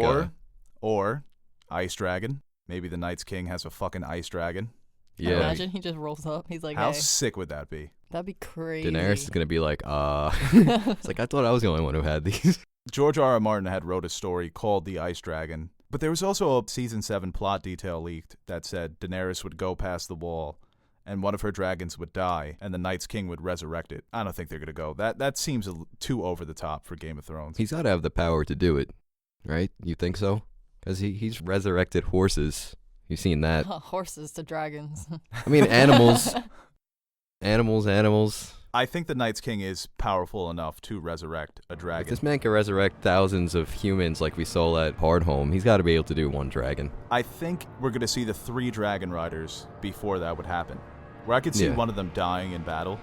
Or Ice Dragon. Maybe the Night's King has a fucking Ice Dragon. Yeah. Imagine he just rolls up. He's like, how hey. sick would that be? That'd be crazy. Daenerys is going to be like, It's like, I thought I was the only one who had these. George R.R. Martin had wrote a story called The Ice Dragon, but there was also a Season 7 plot detail leaked that said Daenerys would go past the wall, and one of her dragons would die, and the Night's King would resurrect it. I don't think they're going to go. That seems too over the top for Game of Thrones. He's got to have the power to do it, right? You think so? Because he's resurrected horses. You've seen that. Horses to dragons. I mean, animals. Animals. I think the Night's King is powerful enough to resurrect a dragon. If this man can resurrect thousands of humans like we saw at Hardhome, he's got to be able to do one dragon. I think we're going to see the 3 dragon riders before that would happen. Where I could see one of them dying in battle.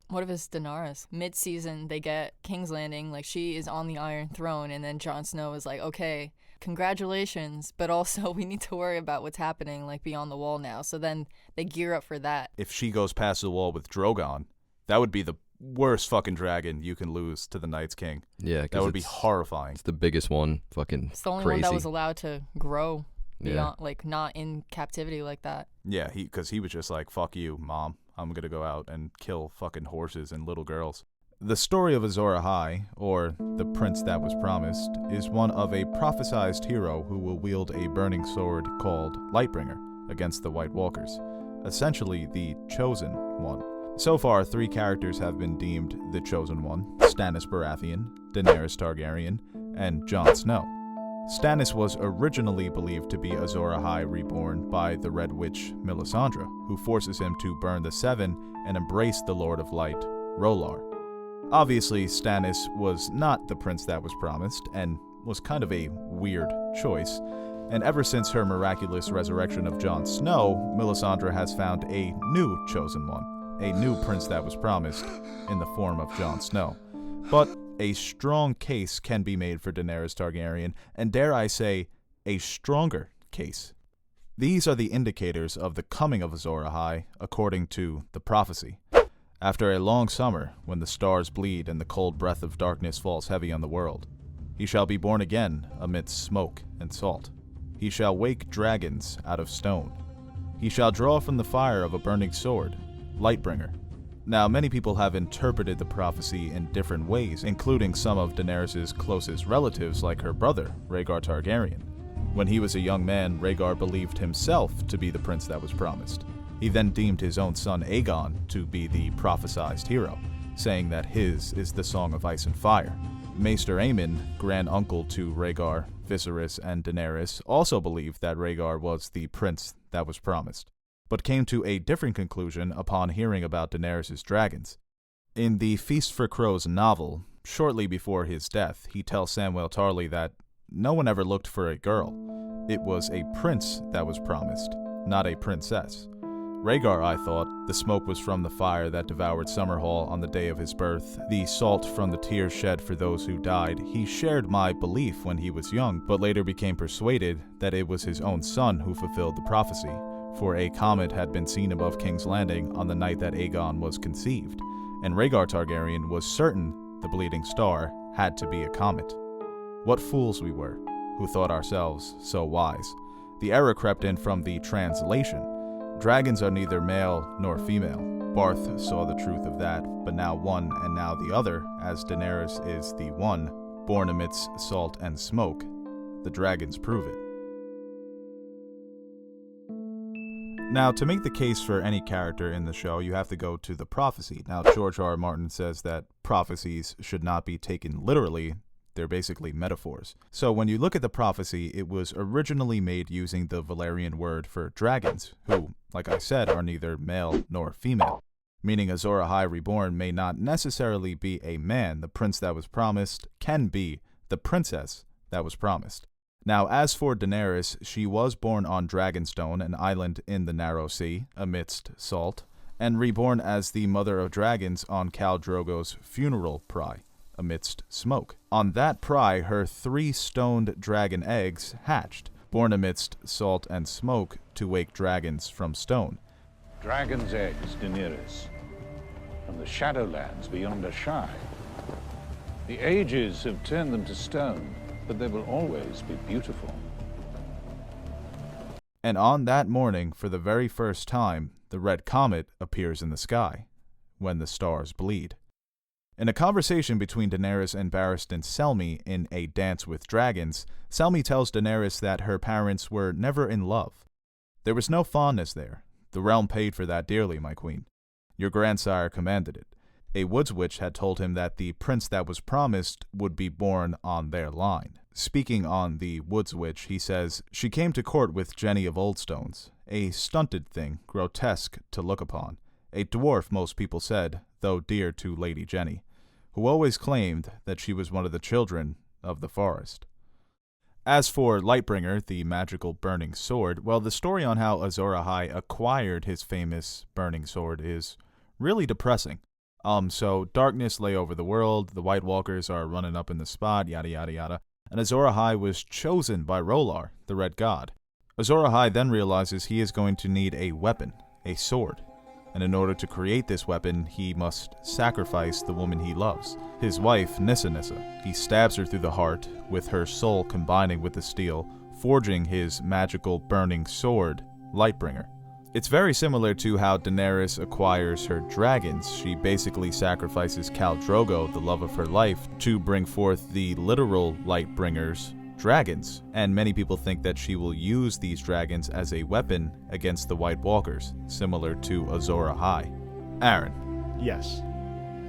What if it's Daenerys? Mid-season, they get King's Landing, like she is on the Iron Throne, and then Jon Snow is like, okay, congratulations, but also we need to worry about what's happening like beyond the wall now. So then they gear up for that. If she goes past the wall with Drogon, that would be the worst fucking dragon you can lose to the Night's King. Yeah, that would be horrifying. It's the biggest one. Fucking It's the only crazy. one that was allowed to grow beyond, like not in captivity like that. Yeah, because he was just like, fuck you, Mom. I'm going to go out and kill fucking horses and little girls. The story of Azor Ahai, or the Prince That Was Promised, is one of a prophesized hero who will wield a burning sword called Lightbringer against the White Walkers, essentially the Chosen One. So far, 3 characters have been deemed the Chosen One: Stannis Baratheon, Daenerys Targaryen, and Jon Snow. Stannis was originally believed to be Azor Ahai reborn by the Red Witch Melisandre, who forces him to burn the Seven and embrace the Lord of Light, R'hllor. Obviously, Stannis was not the prince that was promised, and was kind of a weird choice. And ever since her miraculous resurrection of Jon Snow, Melisandre has found a new Chosen One, a new prince that was promised, in the form of Jon Snow. But a strong case can be made for Daenerys Targaryen, and dare I say, a stronger case. These are the indicators of the coming of Azor Ahai, according to the prophecy. After a long summer, when the stars bleed and the cold breath of darkness falls heavy on the world, he shall be born again amidst smoke and salt. He shall wake dragons out of stone. He shall draw from the fire of a burning sword, Lightbringer. Now, many people have interpreted the prophecy in different ways, including some of Daenerys' closest relatives like her brother, Rhaegar Targaryen. When he was a young man, Rhaegar believed himself to be the prince that was promised. He then deemed his own son Aegon to be the prophesized hero, saying that his is the Song of Ice and Fire. Maester Aemon, grand-uncle to Rhaegar, Viserys, and Daenerys, also believed that Rhaegar was the prince that was promised, but came to a different conclusion upon hearing about Daenerys' dragons. In the Feast for Crows novel, shortly before his death, he tells Samwell Tarly that no one ever looked for a girl. It was a prince that was promised, not a princess. Rhaegar, I thought, the smoke was from the fire that devoured Summerhall on the day of his birth, the salt from the tears shed for those who died. He shared my belief when he was young, but later became persuaded that it was his own son who fulfilled the prophecy. for a comet had been seen above King's Landing on the night that Aegon was conceived, and Rhaegar Targaryen was certain the bleeding star had to be a comet. What fools we were, who thought ourselves so wise. The error crept in from the translation. Dragons are neither male nor female. Barth saw the truth of that, but now one and now the other, as Daenerys is the one, born amidst salt and smoke. The dragons prove it. Now, to make the case for any character in the show, you have to go to the prophecy. Now, George R. R. Martin says that prophecies should not be taken literally. They're basically metaphors. So when you look at the prophecy, it was originally made using the Valyrian word for dragons, who, like I said, are neither male nor female. Meaning Azor Ahai reborn may not necessarily be a man. The prince that was promised can be the princess that was promised. Now, as for Daenerys, she was born on Dragonstone, an island in the Narrow Sea, amidst salt, and reborn as the mother of dragons on Khal Drogo's funeral pry, amidst smoke. On that pry, her 3 stoned dragon eggs hatched, born amidst salt and smoke to wake dragons from stone. Dragon's eggs, Daenerys, from the Shadowlands beyond Ahai. The ages have turned them to stone, but they will always be beautiful. And on that morning, for the very first time, the red comet appears in the sky, when the stars bleed. In a conversation between Daenerys and Barristan Selmy in A Dance with Dragons, Selmy tells Daenerys that her parents were never in love. There was no fondness there. The realm paid for that dearly, my queen. Your grandsire commanded it. A woods witch had told him that the prince that was promised would be born on their line. Speaking on the woods witch, he says, she came to court with Jenny of Oldstones, a stunted thing, grotesque to look upon, a dwarf most people said, though dear to Lady Jenny, who always claimed that she was one of the children of the forest. As for Lightbringer, the magical burning sword, well, the story on how Azor Ahai acquired his famous burning sword is really depressing. So darkness lay over the world, the White Walkers are running up in the spot, yada yada yada, and Azor Ahai was chosen by R'hllor, the Red God. Azor Ahai then realizes he is going to need a weapon, a sword, and in order to create this weapon, he must sacrifice the woman he loves, his wife, Nissa Nissa. He stabs her through the heart, with her soul combining with the steel, forging his magical burning sword, Lightbringer. It's very similar to how Daenerys acquires her dragons. She basically sacrifices Khal Drogo, the love of her life, to bring forth the literal Lightbringers, dragons. And many people think that she will use these dragons as a weapon against the White Walkers, similar to Azor Ahai. Aaron. Yes.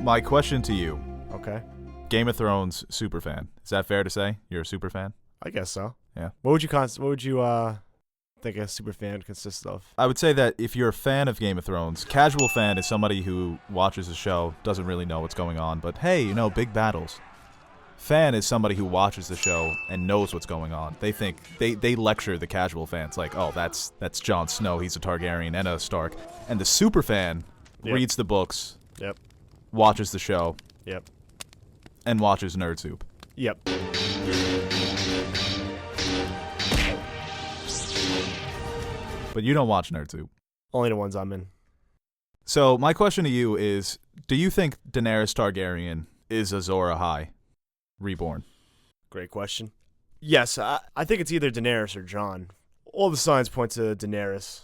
My question to you. Okay. Game of Thrones superfan. Is that fair to say? You're a superfan? I guess so. Yeah. What would you think a super fan consists of? I would say that if you're a fan of Game of Thrones, casual fan is somebody who watches the show, doesn't really know what's going on, but hey, big battles. Fan is somebody who watches the show and knows what's going on. They think they lecture the casual fans like, oh, that's Jon Snow, he's a Targaryen and a Stark. And the super fan reads the books, watches the show, and watches Nerd Soup. Yep. But you don't watch Nerd Soup. Only the ones I'm in. So my question to you is, do you think Daenerys Targaryen is Azor Ahai reborn? Great question. Yes, I think it's either Daenerys or Jon. All the signs point to Daenerys.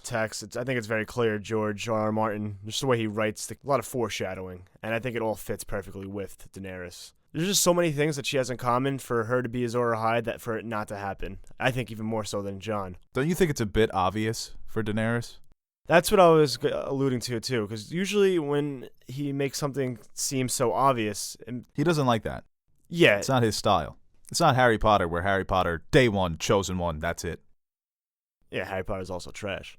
I think it's very clear, George R. R. Martin, just the way he writes, a lot of foreshadowing, and I think it all fits perfectly with Daenerys. There's just so many things that she has in common for her to be Azor Ahai that for it not to happen. I think even more so than Jon. Don't you think it's a bit obvious for Daenerys? That's what I was alluding to, too, because usually when he makes something seem so obvious... He doesn't like that. Yeah. It's not his style. It's not Harry Potter, where Harry Potter, day one, chosen one, that's it. Yeah, Harry Potter's also trash.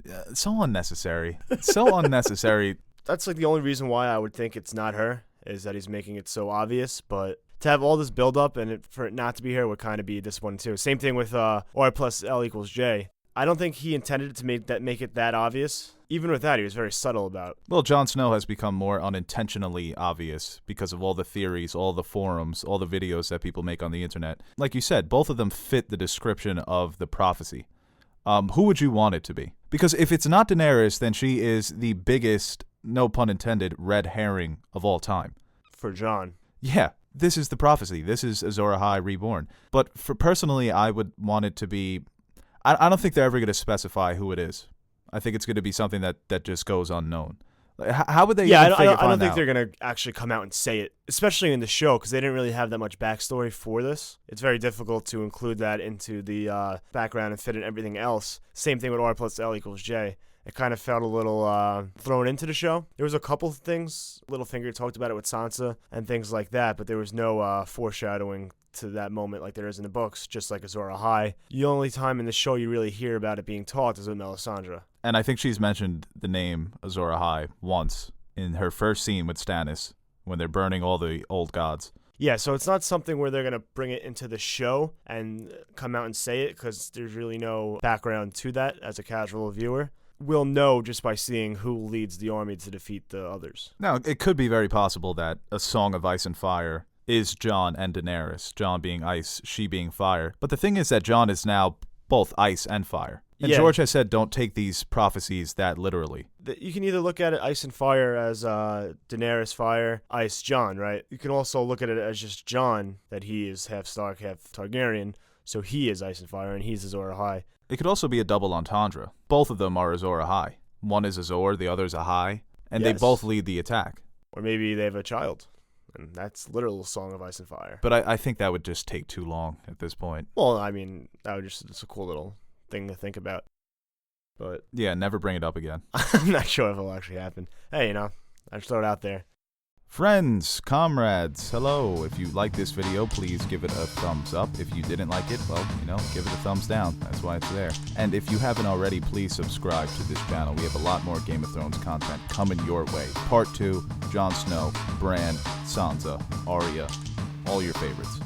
It's so unnecessary. It's so unnecessary. That's like the only reason why I would think it's not her, is that he's making it so obvious, but to have all this build-up and for it not to be her would kind of be disappointing, too. Same thing with Y plus L equals J. I don't think he intended it to make it that obvious. Even with that, he was very subtle about it. Well, Jon Snow has become more unintentionally obvious because of all the theories, all the forums, all the videos that people make on the internet. Like you said, both of them fit the description of the prophecy. who would you want it to be? Because if it's not Daenerys, then she is the biggest, no pun intended, red herring of all time. For Jon. Yeah, this is the prophecy. This is Azor Ahai reborn. But for personally, I would want it to be... I don't think they're ever going to specify who it is. I think it's going to be something that just goes unknown. How would they? Yeah, even I don't think out? they're gonna actually come out and say it, especially in the show, because they didn't really have that much backstory for this. It's very difficult to include that into the background and fit in everything else. Same thing with R plus L equals J. It kind of felt a little thrown into the show. There was a couple of things. Littlefinger talked about it with Sansa and things like that, but there was no foreshadowing to that moment like there is in the books, just like Azor Ahai. The only time in the show you really hear about it being taught is with Melisandre. And I think she's mentioned the name Azor Ahai once in her first scene with Stannis when they're burning all the old gods. Yeah, so it's not something where they're going to bring it into the show and come out and say it, because there's really no background to that as a casual viewer. We'll know just by seeing who leads the army to defeat the others. Now, it could be very possible that A Song of Ice and Fire is Jon and Daenerys, Jon being ice, she being fire. But the thing is that Jon is now both ice and fire. And Yeah. George has said don't take these prophecies that literally. You can either look at it ice and fire as Daenerys fire, ice Jon, right? You can also look at it as just Jon, that he is half Stark, half Targaryen, so he is ice and fire and he's Azor Ahai. It could also be a double entendre. Both of them are Azor Ahai. One is Azor, the other's Ahai, and they Yes. both lead the attack. Or maybe they have a child, and that's literal Song of Ice and Fire. But I think that would just take too long at this point. Well, I mean, it's a cool little thing to think about. But Yeah, never bring it up again. I'm not sure if it'll actually happen. Hey, I just throw it out there. Friends, comrades, hello. If you like this video, please give it a thumbs up. If you didn't like it, well, give it a thumbs down. That's why it's there. And if you haven't already, please subscribe to this channel. We have a lot more Game of Thrones content coming your way. Part 2, Jon Snow, Bran, Sansa, Arya, all your favorites.